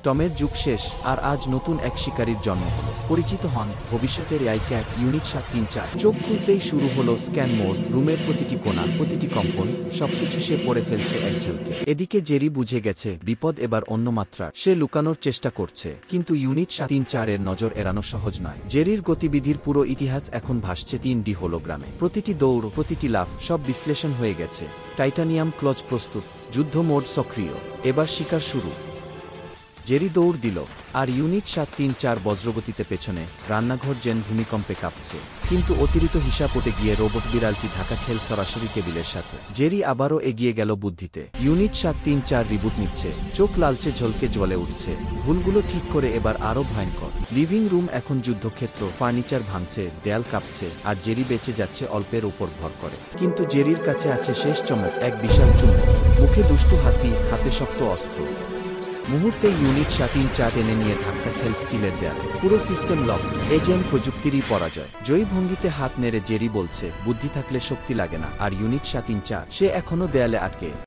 টমের যুগ শেষ, আর আজ নতুন এক শিকারীর জন্ম হলো। পরিচিত হন ভবিষ্যতের এআই ক্যাট ইউনিট 734। চোখ খুলতেই শুরু হলো স্ক্যান মোড, রুমের প্রতিটি কোণা, প্রতিটি কম্পন, সবকিছু সে পড়ে ফেলছে এক ঝলকে। এদিকে জেরি বুঝে গেছে বিপদ এবার অন্য মাত্রা। সে লুকানোর চেষ্টা করছে, কিন্তু ইউনিট 734 এর নজর এড়ানো সহজ নয়। জেরির গতিবিধির পুরো ইতিহাস এখন ভাসছে 3D হোলোগ্রামে। প্রতিটি দৌড়, প্রতিটি লাফ, সব বিশ্লেষণ হয়ে গেছে। টাইটানিয়াম ক্লজ প্রস্তুত, যুদ্ধ মোড সক্রিয়, এবার শিকার শুরু। জেরি দৌড় দিল, আর ইউনিট 734 বজ্রগতিতে পেছনে। রান্নাঘর যেন ভূমিকম্পে কাঁপছে। কিন্তু অতিরিক্ত হিসাব উঠে গিয়ে রোবট বিড়ালটি ধাক্কা খেল সরাসরি টেবিলের সাথে। জেরি আবারও এগিয়ে গেল বুদ্ধিতে। ইউনিট 734 রিবুট নিচ্ছে, চোখ লালচে ঝলকে জ্বলে উঠছে। ভুলগুলো ঠিক করে এবার আরও ভয়ঙ্কর। লিভিং রুম এখন যুদ্ধক্ষেত্র, ফার্নিচার ভাঙছে, দেয়াল কাঁপছে, আর জেরি বেঁচে যাচ্ছে অল্পের উপর ভর করে। কিন্তু জেরির কাছে আছে শেষ চমক, এক বিশাল চুম্বক। মুখে দুষ্টু হাসি, হাতে শক্ত অস্ত্র। মুহূর্তে ইউনিট 734 টেনে নিয়ে ধাক্কা খেল স্টিলের দেয়ালে। পুরো সিস্টেম লক। এজেন্ট প্রযুক্তিরই পরাজয়। জয়ী ভঙ্গিতে হাত নেড়ে জেরি বলছে, বুদ্ধি থাকলে শক্তি লাগে না। আর ইউনিট 734, সে এখনো দেয়ালে আটকে।